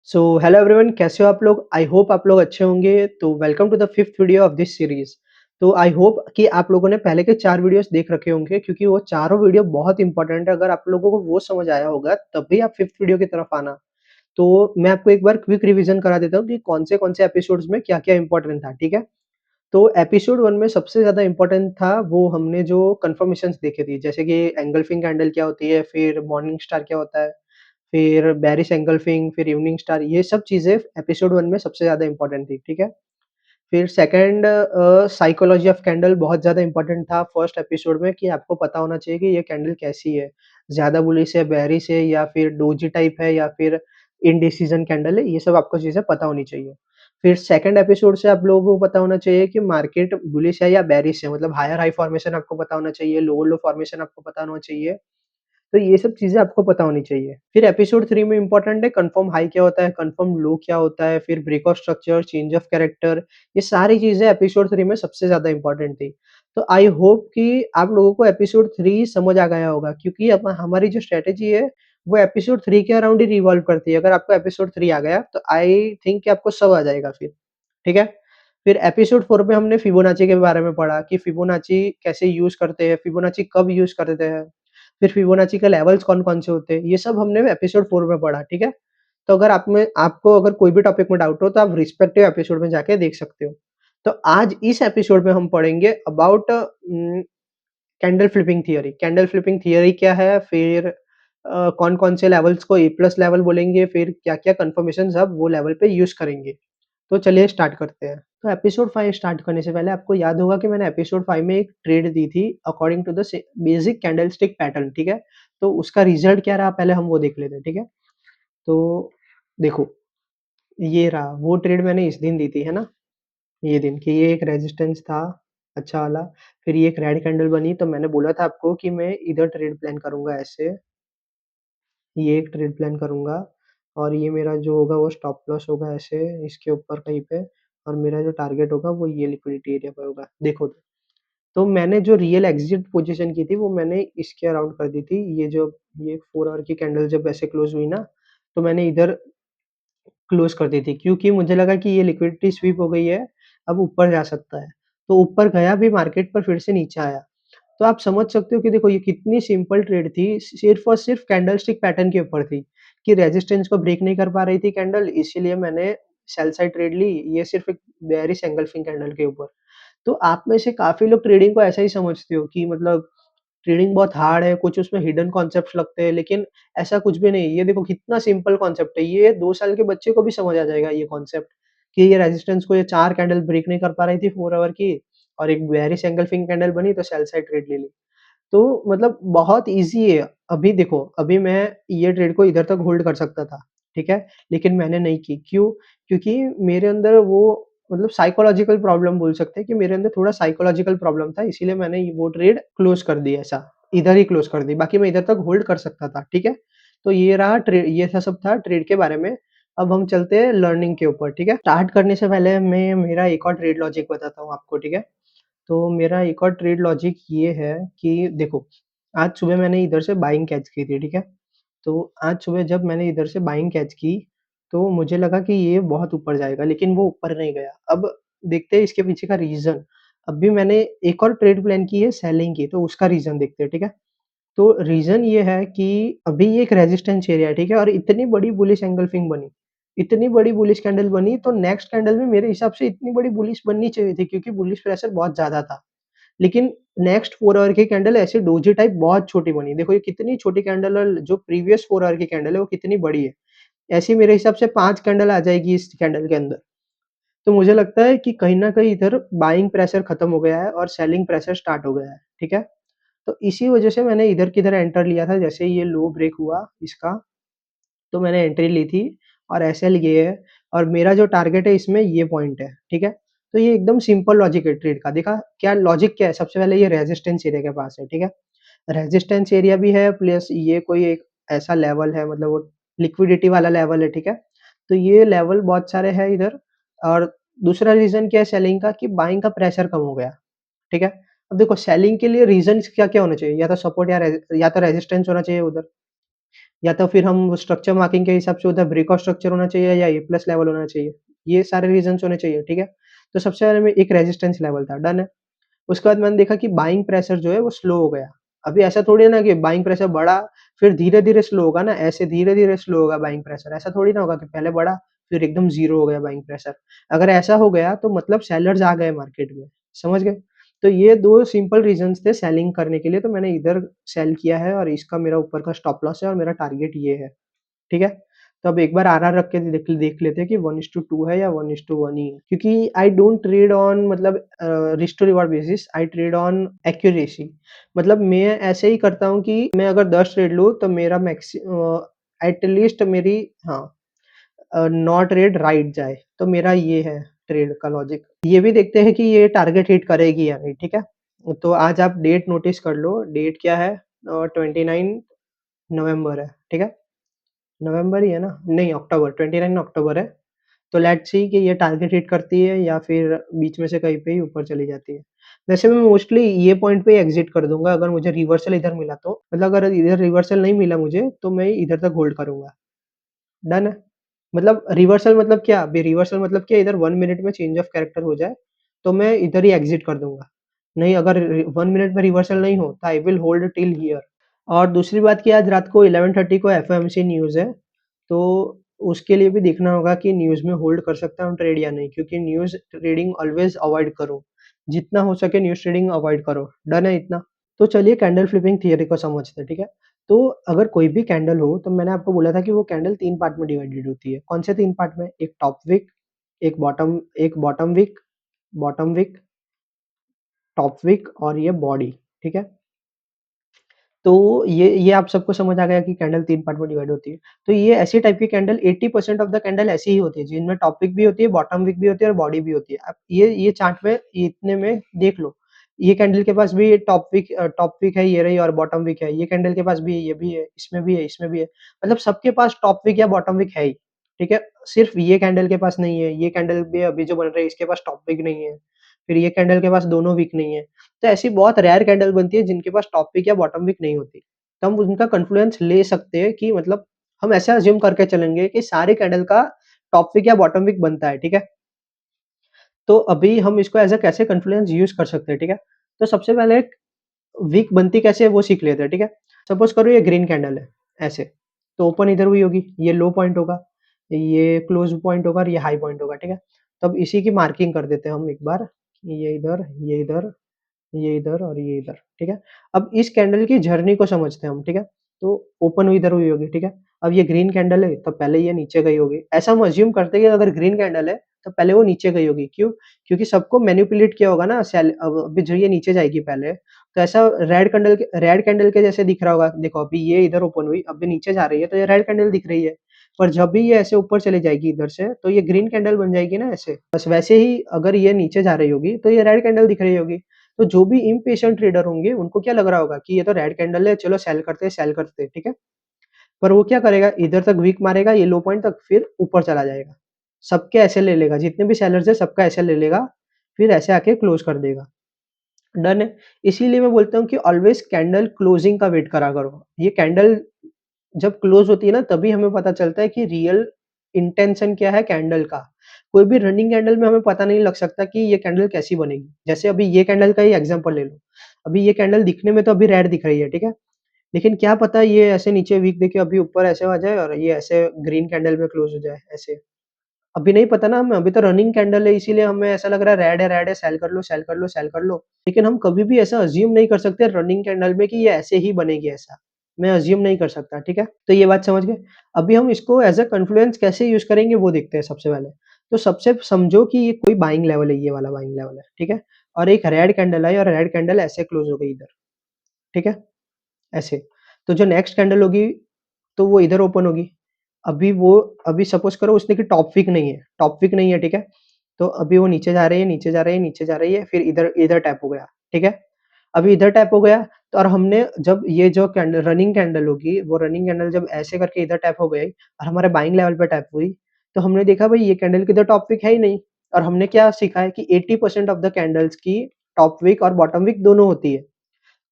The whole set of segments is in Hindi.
सो हेलो एवरीवन, कैसे हो आप लोग? आई होप आप लोग अच्छे होंगे। तो welcome to the fifth video of this series. तो आई होप कि आप लोगों ने पहले के 4 वीडियोस देख रखे होंगे, क्योंकि वो चारों वीडियो बहुत इंपॉर्टेंट है। अगर आप लोगों को वो समझ आया होगा तभी आप फिफ्थ वीडियो की तरफ आना। तो मैं आपको एक बार क्विक रिवीजन करा देता हूँ कि कौन से एपिसोड्स में क्या-क्या इंपॉर्टेंट था, ठीक है? तो एपिसोड 1 में सबसे ज़्यादा इम्पोर्टेंट था वो हमने जो कन्फर्मेशंस देखी थी, जैसे कि एंगल्फिंग कैंडल क्या होती है, फिर मॉर्निंग स्टार क्या होता है, फिर बेरिश एंगल्फिंग, फिर इवनिंग स्टार, ये सब चीज़ें एपिसोड 1 में सबसे ज़्यादा इम्पोर्टेंट थी, ठीक है? फिर सेकंड साइकोलॉजी ऑफ कैंडल बहुत ज़्यादा इम्पोर्टेंट था फर्स्ट एपिसोड में, कि आपको पता होना चाहिए कि ये कैंडल कैसी है, ज़्यादा बुलिश है, बेयरिश है या फिर डोजी टाइप है या फिर इंडिसीजन कैंडल है, ये सब आपको चीज़ें पता होनी चाहिए। फिर सेकंड एपिसोड से आप लोगों को पता होना चाहिए कि मार्केट बुलिश है या बेयरिश है, मतलब हायर हाई फॉर्मेशन आपको पता होना चाहिए, लोअर लो फॉर्मेशन आपको पता होना चाहिए। तो ये सब चीज़ें आपको पता होनी चाहिए। फिर एपिसोड 3 में इम्पोर्टेंट है कन्फर्म हाई क्या होता है, कन्फर्म लो क्या होता है, फिर break of structure, change of character, ये सारी चीज़ें एपिसोड 3 में सबसे ज़्यादा इम्पोर्टेंट थी। तो आई होप कि आप लोगों को एपिसोड 3 समझ आ गया होगा, क्योंकि अब हमारी जो स्ट्रैटेजी है, वो एपिसोड 3 के अराउंड ही रिवॉल्व करती है। अगर आपको एपिसोड 3 आ गया, तो आई थिंक कि आपको सब आ जाएगा फिर, ठीक है? फिर एपिसोड 4 में हमने फिबोनाची के बारे में पढ़ा कि फिबोनाची कैसे यूज़ करते हैं, फिबोनाची कब यूज़ करते हैं, फिर फिबोनाची के लेवल्स कौन-कौन से होते हैं, ये सब हमने एपिसोड 4 में पढ़ा, ठीक है? तो अगर आपको अगर कोई भी टॉपिक में डाउट हो, तो आप रिस्पेक्टिव एपिसोड में जाके देख सकते हो। तो आज इस एपिसोड में हम पढ़ेंगे about candle flipping theory. Candle flipping theory क्या है, फिर कौन-कौन से लेवल्स को ए प्लस लेवल बोलेंगे, फिर क्या-क्या कन्फर्मेशंस अब वो लेवल पे यूज़ करेंगे। तो चलिए स्टार्ट करते हैं। तो एपिसोड 5 स्टार्ट करने से पहले आपको याद होगा कि मैंने एपिसोड 5 में एक ट्रेड दी थी according to the basic candlestick pattern, ठीक है? तो उसका रिजल्ट क्या रहा, पहले हम वो देख लेते हैं, ठीक है? तो देखो, ये रहा वो ट्रेड मैंने इस दिन दी थी, है ना? ये दिन कि ये एक रेजिस्टेंस था अच्छा वाला, फिर ये एक रेड कैंडल बनी, तो मैंने बोला था आपको कि मैं इधर ट्रेड प्लान करूँगा ऐसे, ये एक ट्रेड प्लान करूँगा और ये मेरा जो होगा वो स्टॉप लॉस होगा ऐसे इसके ऊपर कहीं पे, और मेरा जो टारगेट होगा वो ये लिक्विडिटी एरिया पे होगा। देखो, तो मैंने जो रियल एग्ज़िट पोज़ीशन की थी वो मैंने इसके अराउंड कर दी थी। ये 4 आवर की कैंडल जब ऐसे क्लोज़ हुई ना, तो मैंने इधर क्लोज़ कर दी थी, क्योंकि मुझे लगा कि ये लिक्विडिटी स्वीप हो गई है, अब ऊपर जा सकता है। तो ऊपर गया भी मार्केट पर, फिर से नीचे आया। तो आप समझ सकते हो कि देखो ये कितनी सिंपल ट्रेड थी, सिर्फ़ और सिर्फ़ कैंडलस्टिक पैटर्न के ऊपर थी, कि रेजिस्टेंस को ब्रेक नहीं कर पा रही थी कैंडल, इसीलिए मैंने सेल साइड ट्रेड ली, ये सिर्फ़ एक बेयरिश एंगल्फिंग कैंडल के ऊपर। तो आप में से काफ़ी लोग ट्रेडिंग को ऐसा ही समझते हो कि मतलब ट्रेडिंग बहुत हार्ड है, कुछ उसमें हिडन कॉन्सेप्ट्स लगते हैं, लेकिन ऐसा कुछ भी नहीं है। ये देखो कितना सिंपल कॉन्सेप्ट है, ये 2 साल के बच्चे को भी समझ आ जाएगा ये कॉन्सेप्ट, कि ये रेजिस्टेंस को ये 4 कैंडल ब्रेक नहीं कर पा रही थी 4 आवर की, और एक बेयरिश एंगल्फिंग कैंडल बनी तो सेल साइड ट्रेड ले ली। तो मतलब बहुत ईज़ी है। अभी देखो, अभी मैं ये ट्रेड को इधर तक होल्ड कर सकता था, ठीक है? लेकिन मैंने नहीं की, क्यों? क्योंकि मेरे अंदर वो मतलब साइकोलॉजिकल प्रॉब्लम बोल सकते हैं, कि मेरे अंदर थोड़ा साइकोलॉजिकल प्रॉब्लम था, इसीलिए मैंने वो ट्रेड क्लोज़ कर दी ऐसा, इधर ही क्लोज़ कर दी, बाकी मैं इधर तक होल्ड कर सकता था, ठीक है? तो ये था सब था ट्रेड के बारे में। अब हम चलते हैं लर्निंग के ऊपर, ठीक है? स्टार्ट करने से पहले मैं मेरा एक और ट्रेड लॉजिक बताता हूँ आपको, ठीक है? तो मेरा एक और ट्रेड लॉजिक ये है कि देखो, आज सुबह मैंने इधर से बाइंग कैच की थी, ठीक है? तो आज सुबह जब मैंने इधर से बाइंग कैच की, तो मुझे लगा कि ये बहुत ऊपर जाएगा, लेकिन वो ऊपर नहीं गया। अब देखते हैं इसके पीछे का रीज़न। अभी मैंने एक और ट्रेड प्लान की है सेलिंग की, तो उसका रीज़न देखते हैं, ठीक है? तो रीज़न ये है कि अभी ये एक रेजिस्टेंस एरिया है, ठीक है? और इतनी बड़ी बुलिश एंगल्फिंग बनी, इतनी बड़ी बुलिश कैंडल बनी, तो नेक्स्ट कैंडल में मेरे हिसाब से इतनी बड़ी बुलिश बननी चाहिए थी, क्योंकि बुलिश प्रेशर बहुत ज़्यादा था। लेकिन नेक्स्ट 4 आवर की कैंडल ऐसे डोजी टाइप बहुत छोटी बनी। देखो ये कितनी छोटी कैंडल है, जो प्रीवियस 4 आवर की कैंडल है वो कितनी बड़ी है। ऐसी मेरे हिसाब से 5 कैंडल आ जाएगी इस कैंडल के अंदर। तो मुझे लगता है कि कहीं न कहीं इधर बाइंग प्रेशर खत्म हो गया है और सेलिंग प्रेशर स्टार्ट हो गया है, ठीक है? तो इसी वजह से मैंने इधर की तरह एंटर लिया था, जैसे ये लो ब्रेक हुआ इसका, तो मैंने एंट्री ली थी और एसएल ये है, और मेरा जो टारगेट है इसमें ये पॉइंट है, ठीक है? तो ये एकदम सिंपल लॉजिक है ट्रेड का। देखा क्या लॉजिक क्या है? सबसे पहले ये रेजिस्टेंस एरिया के पास है, ठीक है? रेजिस्टेंस एरिया भी है, प्लस ये कोई एक ऐसा लेवल है, मतलब वो लिक्विडिटी वाला लेवल है, ठीक है? तो ये लेवल बहुत सारे हैं इधर, और दूसरा रीज़न क्या है सेलिंग का, कि बाइंग का प्रेशर कम हो गया, ठीक है? अब देखो सेलिंग के लिए रीज़न्स क्या-क्या होने चाहिए? या तो सपोर्ट या तो रेजिस्टेंस होना चाहिए उधर। या तो फिर हम स्ट्रक्चर मार्किंग के हिसाब से उधर ब्रेकआउट स्ट्रक्चर होना चाहिए या ए प्लस लेवल होना चाहिए। ये सारे रीज़न्स होने चाहिए, ठीक है? तो सबसे पहले में एक रेजिस्टेंस लेवल था, डन है। उसके बाद मैंने देखा कि बाइंग प्रेशर जो है वो स्लो हो गया। अभी ऐसा थोड़ी है ना कि बाइंग प्रेशर बढ़ा, फिर धीरे-धीरे स्लो होगा ना, ऐसे धीरे-धीरे स्लो होगा बाइंग प्रेशर। ऐसा थोड़ी ना होगा कि पहले बढ़ा, फिर एकदम ज़ीरो हो गया बाइंग प्रेशर। अगर ऐसा हो गया तो मतलब सेलर्स आ गए मार्केट में, समझ गए? तो ये 2 सिंपल रीज़न्स थे सेलिंग करने के लिए, तो मैंने इधर सेल किया है और इसका मेरा ऊपर का स्टॉप लॉस है और मेरा टारगेट ये है। ठीक है? तो अब एक बार आरआर रख के देख देख लेते हैं कि 1:2 है या 1:1 ही है। क्योंकि आई डोंट ट्रेड ऑन मतलब risk to reward basis, I trade on accuracy. मतलब मैं ऐसे ही करता हूँ कि मैं अगर 10 ट्रेड लूँ तो मेरा एट लीस्ट मेरी हाँ 9 ट्रेड राइट जाए, तो मेरा ये है ट्रेड का लॉजिक। ये भी देखते हैं कि ये टारगेट हिट करेगी या नहीं, ठीक है? तो आज आप डेट नोटिस कर लो, डेट क्या है? 29 नवंबर है, ठीक है? नवंबर ही है ना? नहीं अक्टूबर, 29 अक्टूबर है। तो लेट्स सी कि ये टारगेट हिट करती है या फिर बीच में से कहीं पे ही ऊपर चली जाती है। वैसे मैं मोस्टली ये पॉइंट पे एग्ज़िट कर दूँगा अगर मुझे रिवर्सल इधर मिला तो। मतलब अगर इधर रिवर्सल नहीं मिला मुझे तो मैं इधर तक होल्ड करूँगा। डन है? मतलब रिवर्सल मतलब क्या? अभी रिवर्सल मतलब क्या इधर 1 मिनट में चेंज ऑफ कैरेक्टर हो जाए, तो मैं इधर ही एग्ज़िट कर दूँगा। नहीं अगर 1 मिनट में रिवर्सल नहीं हो तो I will hold till here. और दूसरी बात कि आज रात को 11:30 को एफओएमसी न्यूज़ है, तो उसके लिए भी देखना होगा कि न्यूज़ में होल्ड कर सकता हूँ ट्रेड या नहीं, क्योंकि न्यूज़ ट्रेडिंग ऑलवेज़ अवॉइड करो। जितना हो सके न्यूज़ ट्रेडिंग अवॉइड करो। डन है इतना? तो चलिए कैंडल फ्लिपिंग थियरी को समझते हैं, ठीक है? तो अगर कोई भी कैंडल हो, तो मैंने आपको बोला था कि वो कैंडल 3 पार्ट में डिवाइडेड होती है। कौन से 3 पार्ट में? एक bottom wick, bottom wick, top wick और ये बॉडी, ठीक है? तो ये आप सबको समझ आ गया कि कैंडल 3 पार्ट में डिवाइड होती है। तो ये ऐसी टाइप की कैंडल 80% ऑफ द कैंडल ऐसी ही होती है, जिनमें टॉप विक भी होती है, बॉटम विक भी होती है और बॉडी भी होती है। अब ये चार्ट में इतने में देख लो, ये कैंडल के पास भी टॉप विक है, ये रही और बॉटम विक है। ये कैंडल के पास भी है, ये भी है, इसमें भी है, इसमें भी है। मतलब सबके पास टॉप विक या बॉटम विक है ही, ठीक है? सिर्फ ये कैंडल के पास नहीं है, ये कैंडल भी अभी जो बन रही है इसके पास टॉप विक नहीं है। फिर ये कैंडल के पास दोनों विक नहीं है। तो ऐसी बहुत रेयर कैंडल बनती है जिनके पास टॉप विक या बॉटम विक नहीं होती। तो हम उनका कॉन्फ्लुएंस ले सकते हैं कि मतलब हम ऐसा अज़्यूम करके चलेंगे कि सारे कैंडल का टॉप विक या बॉटम विक बनता है, ठीक है? तो अभी हम इसको एज़ अ कैसे कॉन्फ्लुएंस यूज़ कर सकते हैं, ठीक है? तो सबसे पहले विक बनती कैसे है वो सीख लेते हैं, ठीक है? सपोज़ करो ये ग्रीन कैंडल है, ऐसे, तो ओपन इधर हुई होगी, ये लो पॉइंट होगा, ये क्लोज़ पॉइंट होगा और ये हाई पॉइंट होगा, ठीक है? तो अब इसी की मार्किंग कर देते हैं हम एक बार, ये इधर, ये इधर, ये इधर और ये इधर, ठीक है? अब इस कैंडल की जर्नी को समझते हैं हम, ठीक है? तो ओपन इधर हुई होगी, ठीक है? अब ये ग्रीन कैंडल है, तो पहले ये नीचे गई होगी। ऐसा हम अज़्यूम करते हैं कि अगर ग्रीन कैंडल है, तो पहले वो नीचे गई होगी, क्यों? क्योंकि सबको मैनिपुलेट किया होगा ना अब अभी जो ये नीचे जाएगी पहले, तो ऐसा रेड कैंडल के जैसे दिख रहा होगा। देखो अभी ये इधर ओपन हुई, अब ये नीचे जा रही है, तो ये रेड कैंडल दिख रही है। पर जब भी ये ऐसे ऊपर चली जाएगी इधर से, तो ये ग्रीन कैंडल बन जाएगी ना ऐसे। बस वैसे ही अगर ये नीचे जा रही होगी, तो ये रेड कैंडल दिख रही होगी। तो जो भी इम्पेशेंट ट्रेडर होंगे, उनको क्या लग रहा होगा कि ये तो रेड कैंडल है, चलो सेल करते हैं, ठीक है? पर वो क्या करेगा, इधर तक वीक मारेगा, ये लो पॉइंट तक, फिर ऊपर चला जाएगा। सबके ऐसे ले लेगा, जितने भी सेलर्स हैं, सबका ऐसे ले लेगा, फिर ऐसे आके क्लोज़ कर देगा। डन है? इसीलिए मैं बोलता हूँ कि ऑलवेज़ कैंडल क्लोजिंग का वेट करा करो। ये कैंडल जब क्लोज़ होती है ना, तभी हमें पता चलता है कि रियल इंटेंशन क्या है कैंडल का। कोई भी रनिंग कैंडल में हमें पता नहीं लग सकता कि ये कैंडल कैसी बनेगी। जैसे अभी ये कैंडल का ही एग्ज़ाम्पल ले लो। अभी ये कैंडल दिखने में तो अभी रेड दिख रही है, ठीक है? लेकिन क्या पता ये ऐसे नीचे वीक देके अभी ऊपर ऐसे आ जाए और ये ऐसे ग्रीन कैंडल में क्लोज़ हो जाए, ऐसे। अभी नहीं पता ना हमें, अभी तो रनिंग कैंडल है, इसीलिए हमें ऐसा लग रहा है रेड है, सेल कर लो, सेल कर लो, सेल कर लो। लेकिन हम कभी भी ऐसा अज़्यूम नहीं कर सकते रनिंग कैंडल में कि ये ऐसे ही बनेगी ऐसा। मैं अज़्यूम नहीं कर सकता, ठीक है? तो ये बात समझ गए? अभी हम इसको एज़ अ कॉन्फ्लुएंस कैसे यूज़ करेंगे वो देखते हैं सबसे पहले। तो सबसे समझो कि ये कोई बाइंग लेवल है, ये वाला बाइंग लेवल है, ठीक है? और एक रेड कैंडल आई और रेड कैंडल ऐसे क्लोज़ हो गई इधर, ठीक है? ऐसे। तो जो नेक्स्ट कैंडल होगी, तो वो इधर ओपन होगी। अभी वो अभी सपोज़ करो उसने कि टॉप विक नहीं है, ठीक है? तो अभी वो नीचे जा रही है, नीचे जा रही है, नीचे जा रही है, फिर इधर इधर टैप हो गया, ठीक है? अभी इधर टैप हो गया, तो और हमने जब ये जो रनिंग कैंडल होगी, वो रनिंग कैंडल जब ऐसे करके इधर टैप हो गई और हमारे बाइंग लेवल पे टैप हुई, तो हमने देखा भाई ये कैंडल की तो टॉप विक है ही नहीं और हमने क्या सीखा है कि 80% ऑफ द कैंडल्स की टॉप विक और बॉटम विक दोनों होती है।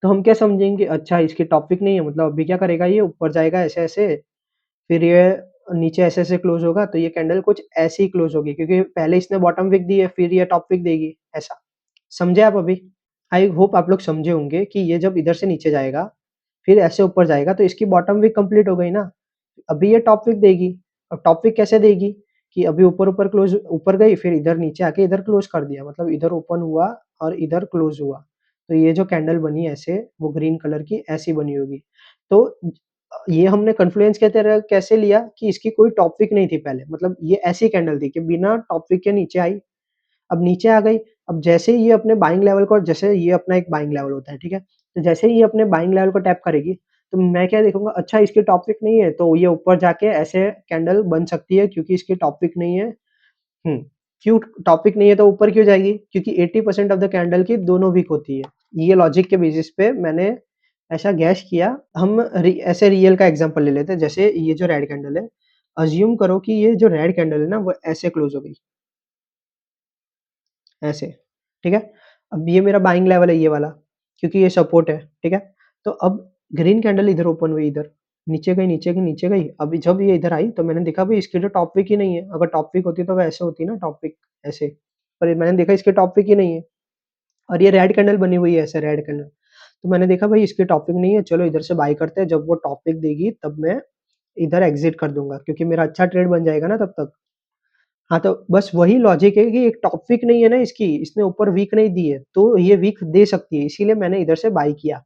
तो हम क्या समझेंगे अच्छा इसकी टॉपिक नहीं है मतलब अभी क्या करेगा ये ऊपर जाएगा ऐसे-ऐसे, फिर ये नीचे ऐसे-ऐसे क्लोज़ होगा तो ये कैंडल कुछ ऐसे ही क्लोज़ होगी क्योंकि पहले इसने बॉटम विक दी है फिर ये टॉप विक देगी, ऐसा। समझे आप अभी? आई होप आप लोग समझे होंगे कि ये जब इधर से नीचे जाएगा, फिर ऐसे ऊपर जाएगा तो इसकी बॉटम विक कंप्लीट हो गई ना। अभी ये टॉप विक देगी और टॉप विक कैसे देगी कि अभी ऊपर-ऊपर क्लोज़ ऊपर गई फिर इधर नीचे आके इधर क्लोज़ कर दिया मतलब इधर ओपन हुआ और इधर क्लोज़ हुआ। तो ये जो कैंडल बनी ऐसे वो ग्रीन कलर की ऐसी बनी होगी। तो ये हमने कॉन्फ्लुएंस के तरह कैसे लिया कि इसकी कोई टॉप विक नहीं थी पहले मतलब ये ऐसी कैंडल थी कि बिना टॉप विक के नीचे आई, अब नीचे आ गई, अब जैसे ही ये अपने बाइंग लेवल को जैसे ये अपना एक बाइंग लेवल होता है, ठीक है? तो जैसे ही ये अपने बाइंग लेवल को टैप करेगी, तो मैं क्या देखूँगा अच्छा इसकी टॉप विक नहीं है, तो ये ऊपर जाके ऐसे कैंडल बन सकती है क्योंकि इसकी टॉप विक नहीं है। हुँ, क्यों टॉप विक नहीं है तो ऊपर क्यों जाएगी? क्योंकि 80% ऑफ द कैंडल की दोनों विक होती है। ये लॉजिक के बेसिस पे मैंने ऐसा गैस किया। हम ऐसे रियल का एग्ज़ाम्पल ले लेते हैं, जैसे ये जो रेड कैंडल है, अज़्यूम करो कि ये जो रेड कैंडल है ना, वो ऐसे क्लोज़ हो गई, ऐसे, ठीक है? अब ये मेरा बाइंग लेवल है ये वाला, क्योंकि ये सपोर्ट है, ठीक है? तो अब ग्रीन कैंडल इधर ओपन हुई इधर, नीचे गई, नीचे गई, नीचे गई। अभी जब ये इधर आई तो मैंने देखा भई इसकी तो टॉप विक ही नहीं है। अगर टॉप विक होती तो वो ऐसे होती ना टॉप विक, ऐसे। पर मैंने देखा इसकी टॉप विक ही नहीं है और ये रेड कैंडल बनी हुई है ऐसे रेड कैंडल। तो मैंने देखा भाई इसकी टॉप विक नहीं है, चलो इधर से बाय करते हैं, जब वो टॉप विक देगी तब मैं इधर एग्ज़िट कर दूँगा क्योंकि मेरा अच्छा ट्रेड बन जाएगा ना तब तक। हाँ, तो बस वही लॉजिक है कि एक टॉप विक नहीं है ना इसकी, इसने ऊपर विक नहीं दी है, तो ये विक दे सकती है, इसीलिए मैंने इधर से बाय किया।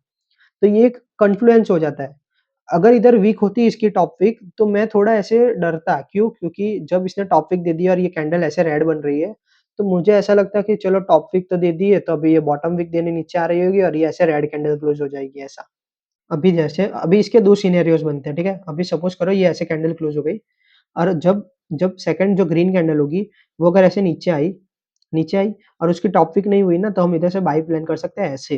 तो ये एक कॉन्फ्लुएंस हो जाता है। अगर इधर वीक होती इसकी टॉप विक तो मैं थोड़ा ऐसे डरता, क्यों? क्योंकि जब इसने टॉप विक दे दिया और ये कैंडल ऐसे रेड बन रही है, तो मुझे ऐसा लगता है कि चलो टॉप विक तो दे दी है, तो अभी ये बॉटम विक देने नीचे आ रही होगी और ये ऐसे रेड कैंडल क्लोज़ हो जाएगी ऐसा। अभी इसके 2 सिनेरियोज़ बनते हैं, ठीक है? अभी सपोज़ करो ये ऐसे कैंडल क्लोज़ हो गई और जब जब सेकंड जो ग्रीन कैंडल होगी, वो अगर ऐसे नीचे आई और उसकी टॉप विक नहीं हुई ना, तो हम इधर से बाय प्लान कर सकते हैं ऐसे।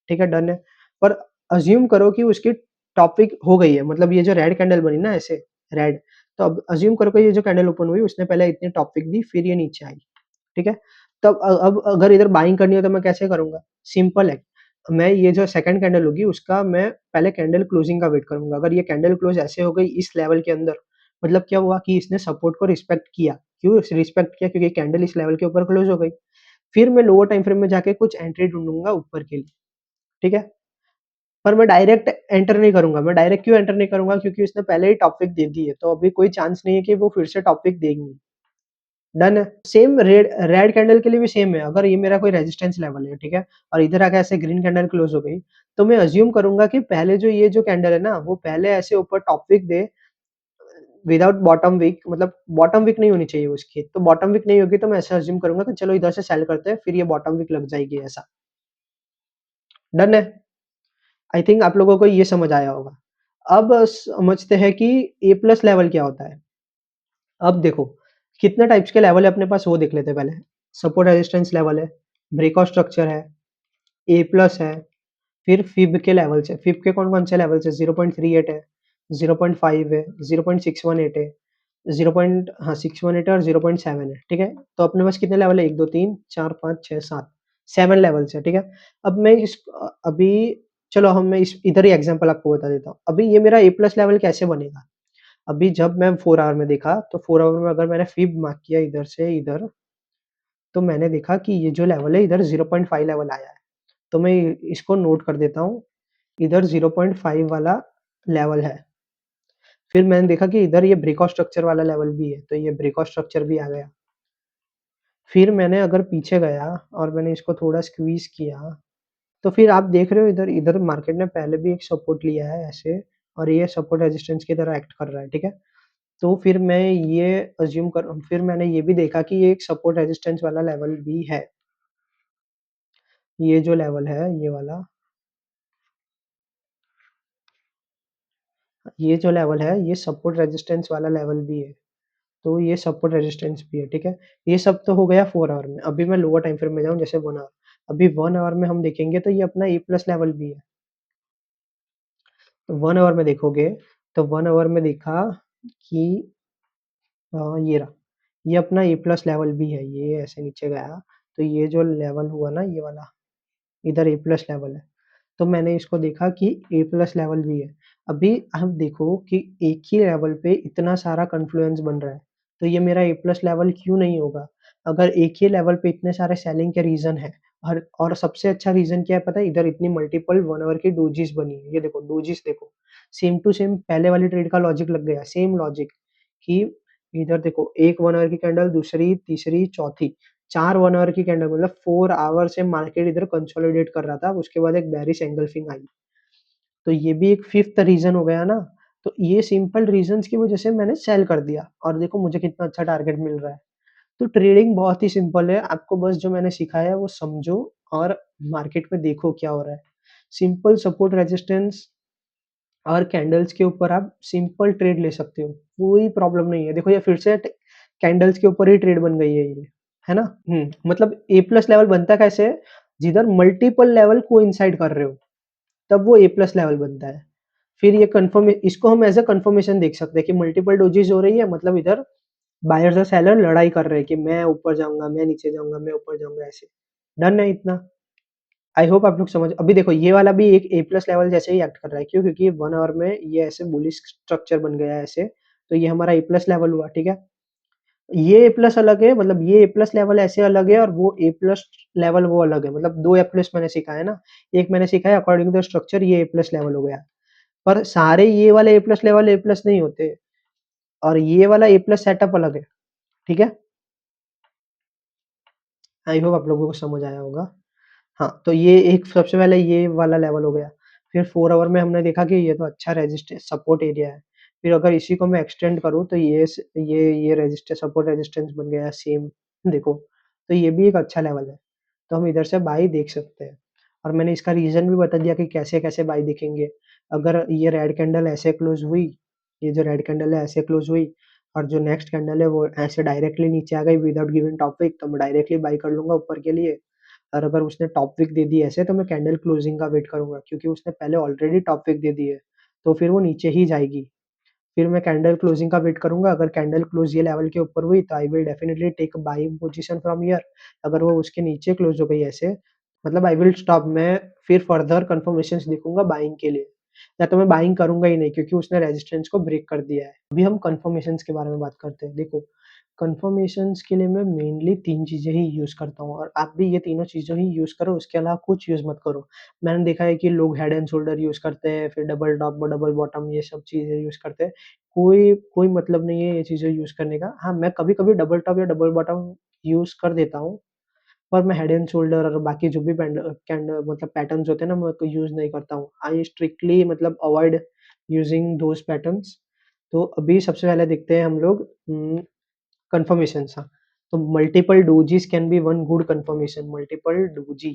ठीक है, डन है। पर अज़्यूम करो कि उसकी टॉपिक हो गई है, मतलब ये जो रेड कैंडल बनी ना ऐसे, रेड, तो अब अज़्यूम करो कि ये जो कैंडल ओपन हुई उसने पहले इतनी टॉपिक दी, फिर ये नीचे आई, ठीक है? तब अब अगर इधर बाइंग करनी हो तो मैं कैसे करूँगा? सिंपल है, मैं ये जो सेकंड कैंडल होगी उसका मैं पहले कैंडल क्लोजिंग का वेट करूँगा। अगर ये कैंडल क्लोज़ ऐसे हो गई इस लेवल के अंदर, मतलब क्या हुआ कि इसने सपोर्ट को रिस्पेक्ट किया। क्यों रिस्पेक्ट किया? क्योंकि कैंडल इस लेवल के ऊपर क्लोज़ हो गई। फिर मैं लोअर टाइम फ्रेम में जाके कुछ एंट्री ढूँढूँगा ऊपर के लिए, ठीक है? पर मैं डायरेक्ट एंटर नहीं करूँगा, मैं डायरेक्ट क्यों एंटर नहीं करूँगा क्योंकि उसने पहले ही टॉपिक दे दी है, तो अभी कोई चांस नहीं है कि वो फिर से टॉपिक देंगी। डन है। सेम रेड रेड कैंडल के लिए भी सेम है, अगर ये मेरा कोई रेजिस्टेंस लेवल है, ठीक है? और इधर आके ऐसे ग्रीन कैंडल क्लोज़ हो गई, तो मैं अज़्यूम करूँगा कि पहले जो ये जो कैंडल है ना, वो पहले ऐसे ऊपर टॉपिक दे विदाउट बॉटम विक, मतलब बॉटम विक नहीं होनी चाहिए उसकी, तो बॉटम विक नहीं होगी तो मैं ऐसा अज़्यूम करूँगा कि चलो इधर से सेल करते हैं, फिर ये बॉटम विक लग जाएगी ऐसा। डन है। आई थिंक आप लोगों को ये समझ आया होगा। अब समझते हैं कि ए प्लस लेवल क्या होता है। अब देखो, कितने टाइप्स के लेवल है अपने पास वो देख लेते हैं पहले। सपोर्ट रेजिस्टेंस लेवल है, ब्रेकआउट स्ट्रक्चर है, ए प्लस है, फिर फिब के लेवल्स है। फिब के कौन-कौन से लेवल्स है? 0.38 है, 0.5 है, 0.618 है, 618 और 0.7 है, ठीक है? तो अपने पास कितने लेवल है? 1, 2, 3, 4, 5, 6, 7, 7 लेवल्स है, ठीक है? अब मैं अभी चलो हम मैं इस इधर ही एग्ज़ाम्पल आपको बता देता हूँ। अभी ये मेरा ए प्लस लेवल कैसे बनेगा? अभी जब मैं 4 आवर में देखा, तो 4 आवर में अगर मैंने फिब मार्क किया इधर से इधर, तो मैंने देखा कि ये जो लेवल है इधर 0.5 लेवल आया है। तो मैं इसको नोट कर देता हूँ, इधर 0.5 वाला लेवल है। फिर मैंने देखा कि इधर ये ब्रेकआउट स्ट्रक्चर वाला लेवल भी है, तो ये ब्रेकआउट स्ट्रक्चर भी आ गया। फिर मैंने अगर पीछे गया और मैंने इसको थोड़ा स्क्वीज़ किया, तो फिर आप देख रहे हो इधर इधर मार्केट ने पहले भी एक सपोर्ट लिया है ऐसे और ये सपोर्ट रेजिस्टेंस की तरह एक्ट कर रहा है, ठीक है? तो फिर मैंने ये भी देखा कि ये एक सपोर्ट रेजिस्टेंस वाला लेवल भी है। ये जो लेवल है, ये वाला, ये जो लेवल है, ये सपोर्ट रेजिस्टेंस वाला लेवल भी है। तो ये सपोर्ट रेजिस्टेंस भी है, ठीक है? ये सब तो हो गया 4 आवर में। अभी मैं लोअर टाइम फ्रेम में जाऊँ जैसे 1 आवर। अभी 1 आवर में हम देखेंगे तो ये अपना ए प्लस लेवल भी है। तो 1 आवर में देखोगे, तो 1 आवर में देखा कि ये रहा। ये अपना ए प्लस लेवल भी है। ये ऐसे नीचे गया, तो ये जो लेवल हुआ ना ये वाला, इधर ए प्लस लेवल है। तो मैंने इसको देखा कि ए प्लस लेवल भी है। अभी आप देखो कि एक ही लेवल पे इतना सारा कन्फ्लुएंस बन रहा है, तो ये मेरा ए प्लस लेवल क्यों नहीं होगा? अगर एक ही लेवल पे इतने सारे सेलिंग के रीज़न हैं और सबसे अच्छा रीज़न क्या है पता है? इधर इतनी मल्टीपल 1 आवर की डोजीज़ बनी है। ये देखो डोजीज़ देखो, सेम टू सेम पहले वाली ट्रेड का लॉजिक लग गया, सेम लॉजिक कि इधर देखो एक 1 आवर की कैंडल, दूसरी, तीसरी, चौथी, 4 1 आवर की कैंडल मतलब 4 आवर से मार्केट इधर कंसोलिडेट कर रहा था, उसके बाद एक बेयरिश एंगल्फिंग आई। तो ये भी एक फिफ्थ रीज़न हो गया ना, तो ये सिंपल रीज़न्स की वज़ह से मैंने सेल कर दिया और देखो मुझे कितना अच्छा टारगेट मिल रहा है। तो ट्रेडिंग बहुत ही सिंपल है, आपको बस जो मैंने सिखाया है वो समझो और मार्केट में देखो क्या हो रहा है। सिंपल सपोर्ट रेजिस्टेंस और कैंडल्स के ऊपर आप सिंपल ट्रेड ले सकते हो, कोई प्रॉब्लम नहीं है। देखो ये फिर से ट कैंडल्स के ऊपर ही ट्रेड बन गई है ये, है ना? मतलब ए प्लस लेवल बनता कैसे है? जिधर मल्टीपल लेवल कोइंसाइड कर रहे हो, तब वो ए प्लस लेवल बनता है। फिर ये कन्फर्म इसको हम एज़ अ कन्फर्मेशन देख सकते हैं कि मल्टीपल डोजीज़ हो रही है मतलब इधर बायर्स और सेलर लड़ाई कर रहे हैं कि मैं ऊपर जाऊँगा, मैं नीचे जाऊँगा, मैं ऊपर जाऊँगा ऐसे। डन है इतना। आई होप आप लोग समझ अभी देखो ये वाला भी एक ए प्लस लेवल जैसे ही एक्ट कर रहा है। क्यों? क्योंकि 1 आवर में ये ऐसे बुलिश स्ट्रक्चर बन गया है ऐसे, तो ये हमारा ए प्लस लेवल हुआ, ठीक है? ये ए प्लस अलग है मतलब ये ए प्लस लेवल ऐसे अलग है और वो ए प्लस लेवल वो अलग है। मतलब 2 ए प्लस मैंने सिखाया ना, एक मैंने सिखाया अकॉर्डिंग टू द स्ट्रक्चर ये ए प्लस लेवल हो गया। पर सारे ये वाले ए प्लस लेवल ए प्लस नहीं होते और ये वाला ए प्लस सेटअप अलग है, ठीक है? आई होप आप लोगों को समझ आया होगा। हाँ, तो ये एक सबसे पहले ये वाला लेवल हो गया। फिर 4 आवर में हमने देखा कि ये तो अच्छा सपोर्ट एरिया है। फिर अगर इसी को मैं एक्सटेंड करूँ तो ये सपोर्ट रेजिस्टेंस बन गया सेम देखो। तो ये भी एक अच्छा लेवल है। तो हम इधर से बाई देख सकते हैं। और मैंने इसका रीज़न भी बता दिया कि कैसे-कैसे बाई दिखेंगे। अगर ये रेड कैंडल ऐसे क्लोज़ हुई, ये जो रेड कैंडल है ऐसे क्लोज़ हुई और जो नेक्स्ट कैंडल है वो ऐसे डायरेक्टली नीचे आ गई विदाउट गिविंग टॉप विक तो मैं डायरेक्टली बाई कर लूँगा ऊपर के लिए। और अगर उसने टॉप विक दे दी ऐसे तो मैं कैंडल क्लोजिंग का वेट करूँगा क्योंकि उसने पहले ऑलरेडी टॉप विक दे दी है, तो फिर वो नीचे ही जाएगी। फिर मैं कैंडल क्लोजिंग का वेट करूँगा, अगर कैंडल क्लोज़ ये लेवल के ऊपर हुई तो I will definitely take a buying position from here. अगर वो उसके नीचे क्लोज़ हो गई ऐसे, मतलब आई विल स्टॉप मैं फिर फर्दर कन्फर्मेशंस देखूँगा बाइंग के लिए। या तो मैं बाइंग करूँगा ही नहीं क्योंकि उसने रेजिस्टेंस को ब्रेक कर दिया है। अभी हम कन्फर्मेशंस के बारे में बात करते हैं। देखो, कन्फर्मेशंस के लिए मैं मेनली 3 चीज़ें ही यूज़ करता हूँ और आप भी ये तीनों चीज़ें ही यूज़ करो, उसके अलावा कुछ यूज़ मत करो। मैंने देखा है कि लोग हेड एंड शोल्डर यूज़ करते हैं, फिर डबल टॉप, डबल बॉटम ये सब चीज़ें यूज़ करते हैं। कोई कोई मतलब नहीं है ये चीज़ें यूज़ करने का। हाँ, मैं कभी-कभी डबल टॉप या डबल बॉटम यूज़ कर देता हूँ, पर मैं हेड एंड शोल्डर और बाकी जो भी मतलब पैटर्न्स होते हैं ना, मैं तो यूज़ नहीं करता हूँ। आई स्ट्रिक्टली मतलब अवॉइड यूजिंग दोज़ पैटर्न्स। तो अभी सबसे पहले देखते हैं हम लोग कन्फर्मेशंस हाँ। तो multiple dojis can be one good confirmation multiple doji.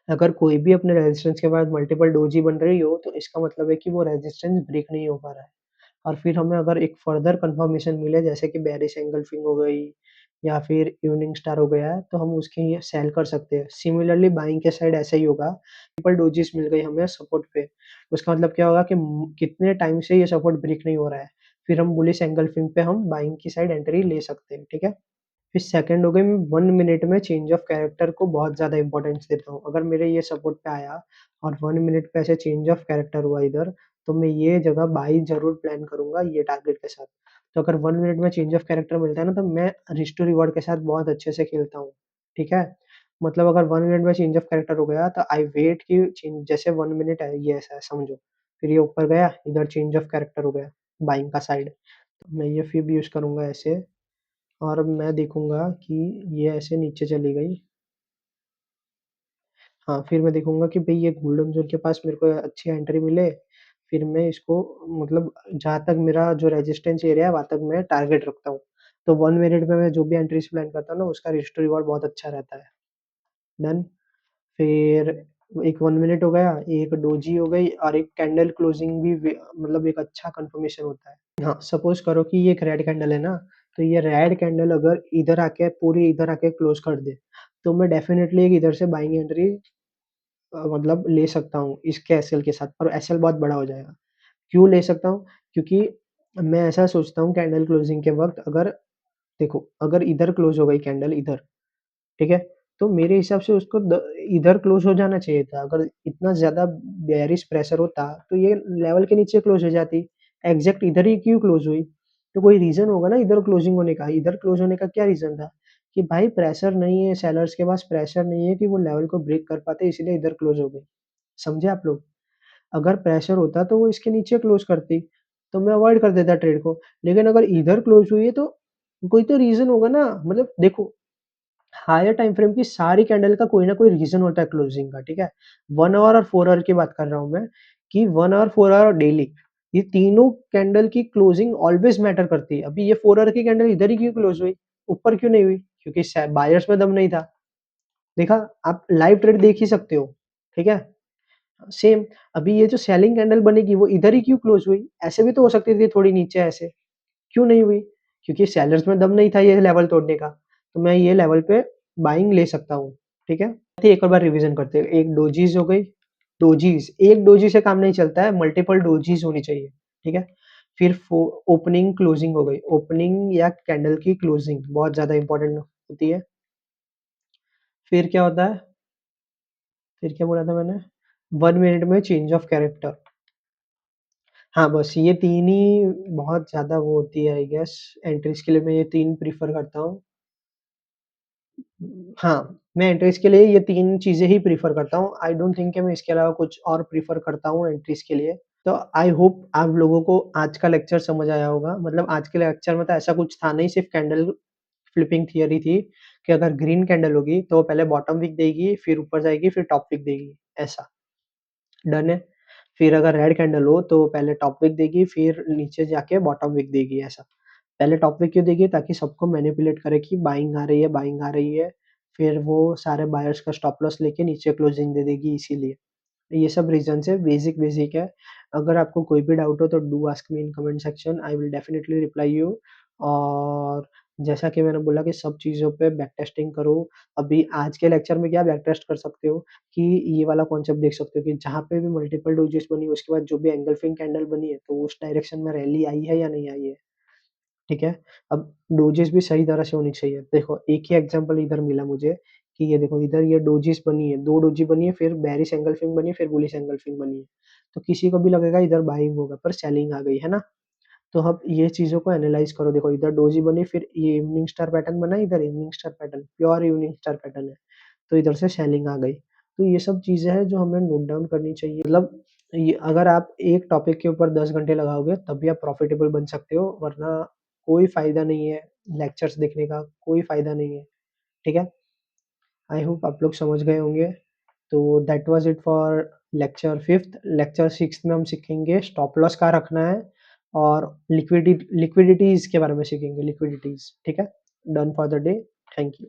अगर कोई भी अपने रेजिस्टेंस के बाद मल्टीपल डोजी बन रही हो, तो इसका मतलब है कि वो रेजिस्टेंस ब्रेक नहीं हो पा रहा है। और फिर हमें अगर एक फर्दर कन्फर्मेशन मिले जैसे कि बेयरिश एंगल्फिंग हो गई या फिर इवनिंग स्टार हो गया है, तो हम उसके ये सेल कर सकते हैं। सिमिलरली बाइंग के साइड ऐसा ही होगा, मल्टीपल डोजीज़ मिल गई हमें सपोर्ट पे, उसका मतलब क्या होगा कि कितने टाइम से ये सपोर्ट ब्रेक नहीं हो रहा है, फिर हम बुलिश एंगल्फिंग पे हम बाइंग की साइड एंट्री ले सकते हैं, ठीक है? फिर सेकंड हो गई मैं 1 मिनट में चेंज ऑफ कैरेक्टर को बहुत ज़्यादा इम्पोर्टेंस देता हूँ। अगर मेरे ये सपोर्ट पे आया और 1 मिनट पे ऐसे चेंज ऑफ कैरेक्टर हुआ इधर, तो मैं ये जगह बाई ज़रूर प्लान करूँगा ये टारगेट के साथ। तो अगर 1 मिनट में चेंज ऑफ कैरेक्टर मिलता है ना, तो मैं रिस्क टू रिवॉर्ड के साथ बहुत अच्छे से खेलता हूँ, ठीक है? मतलब अगर 1 मिनट में चेंज ऑफ कैरेक्टर हो गया, तो आई वेट कि चेंज जैसे 1 मिनट है, ये ऐसा है समझो। फिर ये ऊपर गया, इधर चेंज ऑफ कैरेक्टर हो गया, बाइंग का साइड। तो मैं ये फिर भी यूज़ करूँगा ऐसे और मैं देखूँगा कि ये ऐसे नीचे चली गई। हाँ, फिर मैं देखूँगा कि भई ये गोल्डन ज़ोन के पास मेरे को अच्छी एंट्री मिले, फिर मैं इसको मतलब जहाँ तक मेरा जो रेजिस्टेंस एरिया है, वहाँ तक मैं टारगेट रखता हूँ। तो 1 मिनट में मैं जो भी एंट्रीज़ प्लान करता हूँ ना, उसका रिस्क टू रिवॉर्ड बहुत अच्छा रहता है। डन। फिर एक 1 मिनट हो गया, एक डोजी हो गई और एक कैंडल क्लोजिंग भी मतलब एक अच्छा कन्फर्मेशन होता है। हाँ, सपोज़ करो कि ये एक रेड कैंडल है ना, तो ये रेड कैंडल अगर इधर आके पूरी इधर आके क्लोज़ कर दे, तो मैं डेफ़िनेटली एक इधर से बाइंग एंट्री मतलब ले सकता हूँ इसके एसएल के साथ और एसएल बहुत बड़ा हो जाएगा। क्यों ले सकता हूँ? क्योंकि मैं ऐसा सोचता हूँ कैंडल क्लोज़िंग के वक़्त अगर देखो, अगर इधर क्लोज़ हो गई कैंडल इधर, ठीक है? तो मेरे हिसाब से उसको इधर क्लोज हो जाना चाहिए था। अगर इतना ज़्यादा बेयरिश प्रेशर होता तो ये लेवल के नीचे क्लोज हो जाती। एग्जैक्ट इधर ही क्यों क्लोज हुई? तो कोई रीज़न होगा ना इधर क्लोजिंग होने का। इधर क्लोज होने का क्या रीज़न था? कि भाई प्रेशर नहीं है, सेलर्स के पास प्रेशर नहीं है कि वो लेवल को ब्रेक कर पाते, इसीलिए इधर क्लोज हो गई। समझे आप लोग? अगर प्रेशर होता तो वो इसके नीचे क्लोज करती, तो मैं अवॉइड कर देता ट्रेड को। लेकिन अगर इधर क्लोज हुई है तो कोई तो रीज़न होगा ना। मतलब देखो, हायर टाइम फ्रेम की सारी कैंडल का कोई ना कोई रीज़न होता है क्लोजिंग का, ठीक है? 1 आवर और 4 आवर की बात कर रहा हूँ मैं, कि 1 आवर, 4 आवर और डेली, ये तीनों कैंडल की क्लोजिंग ऑलवेज़ मैटर करती है। अभी ये 4 आवर की कैंडल इधर ही क्यों क्लोज़ हुई? ऊपर क्यों नहीं हुई? क्योंकि बायर्स में दम नहीं था। देखा? आप लाइव ट्रेड देख ही सकते हो, ठीक है? सेम, अभी ये जो सेलिंग कैंडल बनेगी वो इधर ही क्यों क्लोज़ हुई? ऐसे भी तो हो सकती थी थोड़ी नीचे ऐसे, क्यों नहीं हुई? क्योंकि सेलर्स में दम नहीं था ये लेवल तोड़ने का, तो मैं ये लेवल पे बाइंग ले सकता हूँ, ठीक है? तो एक और बार रिवीजन करते हैं। एक डोजीज़ हो गई, डोजीज़, एक डोजी से काम नहीं चलता है, मल्टीपल डोजीज़ होनी चाहिए, ठीक है? फिर ओपनिंग क्लोजिंग हो गई, ओपनिंग या कैंडल की क्लोजिंग बहुत ज़्यादा इंपॉर्टेंट होती है। फिर क्या होता है? फिर क्या बोला था मैंने? 1 मिनट में चेंज ऑफ कैरेक्टर। हाँ, बस ये 3 ही बहुत ज़्यादा वो होती है आई गेस, एंट्रीज़ के लिए मैं ये 3 प्रेफ़र करता हूँ। हाँ, मैं एंट्रीज़ के लिए ये 3 चीज़ें ही प्रेफ़र करता हूँ। आई डोंट थिंक कि मैं इसके अलावा कुछ और प्रेफ़र करता हूँ एंट्रीज़ के लिए। तो आई होप आप लोगों को आज का लेक्चर समझ आया होगा। मतलब आज के लेक्चर में तो ऐसा कुछ था नहीं, सिर्फ़ कैंडल फ्लिपिंग थियरी थी कि अगर ग्रीन कैंडल होगी तो वो पहले बॉटम विक देगी, फिर ऊपर जाएगी, फिर टॉप विक देगी, ऐसा। डन है? फिर अगर रेड कैंडल हो तो पहले टॉप विक देगी, फिर नीचे जाके बॉटम विक देगी, ऐसा। पहले टॉप विक क्यों देगी? ताकि सबको मैनिपुलेट करे कि बाइंग आ रही है, बाइंग आ रही है। फिर वो सारे बायर्स का स्टॉप लॉस लेके नीचे क्लोजिंग दे देगी, इसीलिए। ये सब रीज़न्स है, बेसिक है। अगर आपको कोई भी डाउट हो तो do ask me in comment section, I will definitely reply you. और जैसा कि मैंने बोला कि सब चीज़ों पे बैक टेस्टिंग करो। अभी आज के लेक्चर में क्या बैक टेस्ट कर सकते हो कि ये वाला कॉन्सेप्ट देख सकते हो कि जहाँ पे भी मल्टीपल डोजेस बनी, उसके बाद जो भी एंगल्फिंग कैंडल बनी है, तो उस डायरेक्शन में रैली आई है या नहीं आई है, ठीक है? अब डोजेस भी सही तरह से होनी चाहिए। देखो, एक ही एग्ज़ाम्पल इधर मिला मुझे कि ये देखो, इधर ये डोजीस बनी है, 2 डोजी बनी है, फिर बेयरिश एंगल्फिंग बनी है, फिर बुलिश एंगल्फिंग बनी है। तो किसी को भी लगेगा इधर बाइंग होगा, पर सेलिंग आ गई, है ना? तो अब ये चीज़ों को एनालाइज़ करो। देखो, इधर डोजी बनी, फिर ये इवनिंग स्टार पैटर्न बना, इधर evening star pattern, pure evening star pattern है। तो इधर से सेलिंग आ गई। तो ये सब चीज़ें हैं जो हमें नोट डाउन करनी चाहिए। मतलब ये अगर आप एक टॉपिक के ऊपर 10 घंटे लगाओगे तभी आप प्रॉफिटेबल बन सकते हो, वरना कोई फ़ायदा नहीं है लेक्चर्स देखने का, कोई फ़ायदा नहीं है। ठीक है? आई होप आप लोग समझ गए होंगे। तो that was it for lecture 5th। Lecture 6th में हम सीखेंगे स्टॉप लॉस कहाँ रखना है और लिक्विडिटीज़ के बारे में सीखेंगे, लिक्विडिटीज़। ठीक है? Done for the day. Thank you.